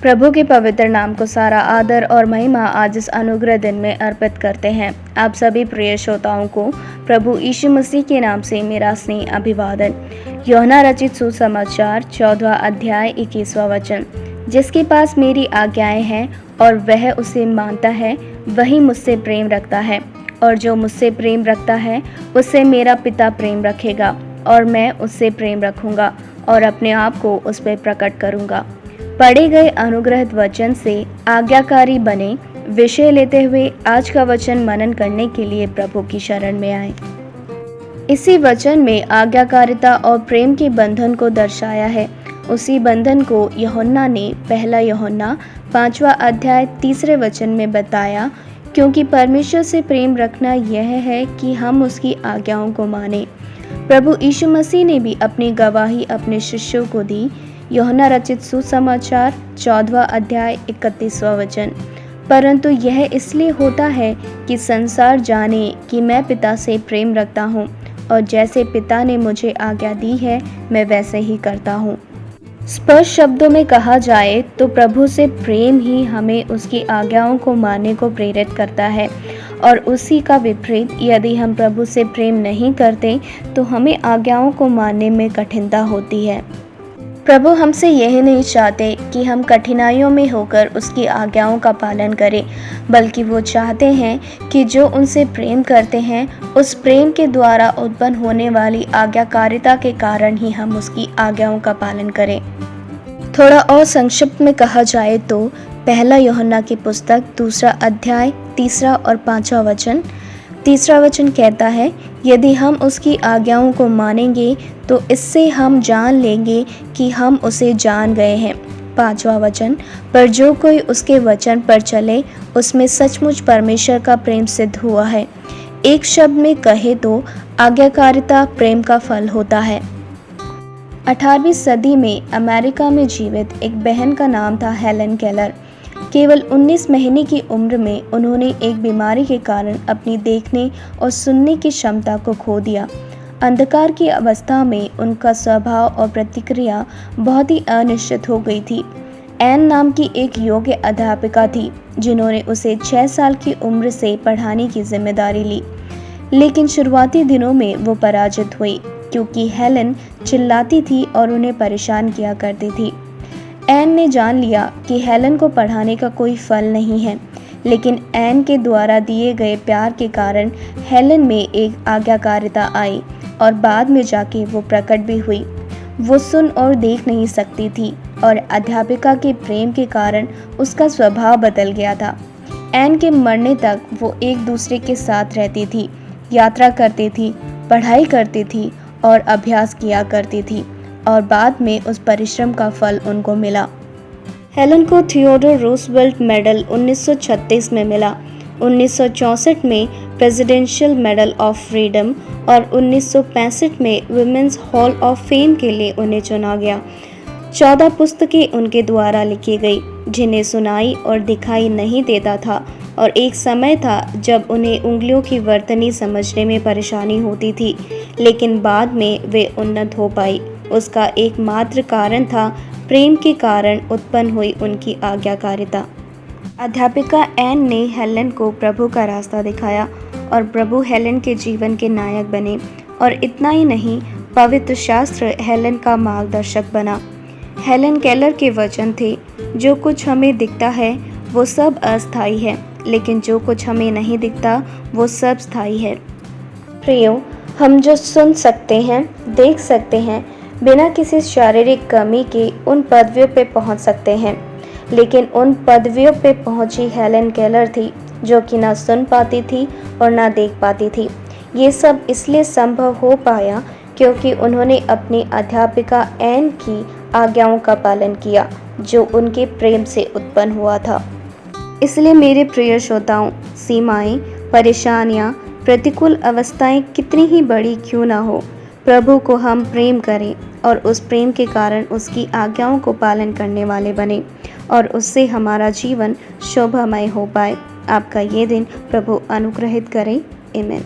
प्रभु के पवित्र नाम को सारा आदर और महिमा आज इस अनुग्रह दिन में अर्पित करते हैं। आप सभी प्रिय श्रोताओं को प्रभु यीशु मसीह के नाम से मेरा स्नेह अभिवादन। यूहन्ना रचित सुसमाचार 14वां अध्याय 21वां वचन। जिसके पास मेरी आज्ञाएं हैं और वह उसे मानता है, वही मुझसे प्रेम रखता है, और जो मुझसे प्रेम रखता है उससे मेरा पिता प्रेम रखेगा, और मैं उससे प्रेम रखूंगा और अपने आप को उस पर प्रकट करूंगा। पढ़े गए अनुग्रहित वचन से आज्ञाकारी बने विषय लेते हुए आज का वचन मनन करने के लिए प्रभु की शरण में आए। इसी वचन में आज्ञाकारिता और प्रेम के बंधन को दर्शाया है। उसी बंधन को यूहन्ना ने पहला यूहन्ना 5वां अध्याय 3 वचन में बताया, क्योंकि परमेश्वर से प्रेम रखना यह है कि हम उसकी आज्ञाओं को माने। प्रभु यीशु मसीह ने भी अपनी गवाही अपने शिष्यों को दी। यूहन्ना रचित सुसमाचार 14वां अध्याय 31वां वचन। परंतु यह इसलिए होता है कि संसार जाने कि मैं पिता से प्रेम रखता हूँ, और जैसे पिता ने मुझे आज्ञा दी है मैं वैसे ही करता हूँ। स्पष्ट शब्दों में कहा जाए तो प्रभु से प्रेम ही हमें उसकी आज्ञाओं को मानने को प्रेरित करता है, और उसी का विपरीत यदि हम प्रभु से प्रेम नहीं करते तो हमें आज्ञाओं को मानने में कठिनता होती है। प्रभु हमसे यह नहीं चाहते कि हम कठिनाइयों में होकर उसकी आज्ञाओं का पालन करें, बल्कि वो चाहते हैं कि जो उनसे प्रेम करते हैं उस प्रेम के द्वारा उत्पन्न होने वाली आज्ञाकारिता के कारण ही हम उसकी आज्ञाओं का पालन करें। थोड़ा और संक्षिप्त में कहा जाए तो पहला यूहन्ना की पुस्तक 2 अध्याय 3 और 5वां वचन। 3 वचन कहता है, यदि हम उसकी आज्ञाओं को मानेंगे तो इससे हम जान लेंगे कि हम उसे जान गए हैं। 5वां वचन, पर जो कोई उसके वचन पर चले उसमें सचमुच परमेश्वर का प्रेम सिद्ध हुआ है। एक शब्द में कहे तो आज्ञाकारिता प्रेम का फल होता है। 18वीं सदी में अमेरिका में जीवित एक बहन का नाम था हेलन केलर। केवल 19 महीने की उम्र में उन्होंने एक बीमारी के कारण अपनी देखने और सुनने की क्षमता को खो दिया। अंधकार की अवस्था में उनका स्वभाव और प्रतिक्रिया बहुत ही अनिश्चित हो गई थी। एन नाम की एक योग्य अध्यापिका थी जिन्होंने उसे 6 साल की उम्र से पढ़ाने की जिम्मेदारी ली, लेकिन शुरुआती दिनों में वो पराजित हुई क्योंकि हेलन चिल्लाती थी और उन्हें परेशान किया करती थी। एन ने जान लिया कि हेलन को पढ़ाने का कोई फल नहीं है, लेकिन एन के द्वारा दिए गए प्यार के कारण हेलन में एक आज्ञाकारिता आई और बाद में जाके वो प्रकट भी हुई। वो सुन और देख नहीं सकती थी और अध्यापिका के प्रेम के कारण उसका स्वभाव बदल गया था। एन के मरने तक वो एक दूसरे के साथ रहती थी, यात्रा करती थी, पढ़ाई करती थी और अभ्यास किया करती थी, और बाद में उस परिश्रम का फल उनको मिला। हेलन को थियोडोर रूजवेल्ट मेडल 1936 में मिला, 1964 में प्रेसिडेंशियल मेडल ऑफ फ्रीडम और 1965 में वुमेन्स हॉल ऑफ फेम के लिए उन्हें चुना गया। 14 पुस्तकें उनके द्वारा लिखी गई जिन्हें सुनाई और दिखाई नहीं देता था, और एक समय था जब उन्हें उंगलियों की वर्तनी समझने में परेशानी होती थी, लेकिन बाद में वे उन्नत हो पाई। उसका एकमात्र कारण था प्रेम के कारण उत्पन्न हुई उनकी आज्ञाकारिता। अध्यापिका एन ने हेलन को प्रभु का रास्ता दिखाया और प्रभु हेलन के जीवन के नायक बने, और इतना ही नहीं, पवित्र शास्त्र हेलन का मार्गदर्शक बना। हेलन केलर के वचन थे, जो कुछ हमें दिखता है वो सब अस्थायी है, लेकिन जो कुछ हमें नहीं दिखता वो सब स्थायी है। प्रियो, हम जो सुन सकते हैं, देख सकते हैं, बिना किसी शारीरिक कमी के उन पदवियों पे पहुंच सकते हैं, लेकिन उन पदवियों पे पहुंची हेलन केलर थी जो कि ना सुन पाती थी और ना देख पाती थी। ये सब इसलिए संभव हो पाया क्योंकि उन्होंने अपनी अध्यापिका एन की आज्ञाओं का पालन किया, जो उनके प्रेम से उत्पन्न हुआ था। इसलिए मेरे प्रिय श्रोताओं, सीमाएं, परेशानियां, प्रतिकूल अवस्थाएं कितनी ही बड़ी क्यों ना हो, प्रभु को हम प्रेम करें और उस प्रेम के कारण उसकी आज्ञाओं को पालन करने वाले बने, और उससे हमारा जीवन शोभामय हो पाए। आपका ये दिन प्रभु अनुग्रहित करे। आमीन।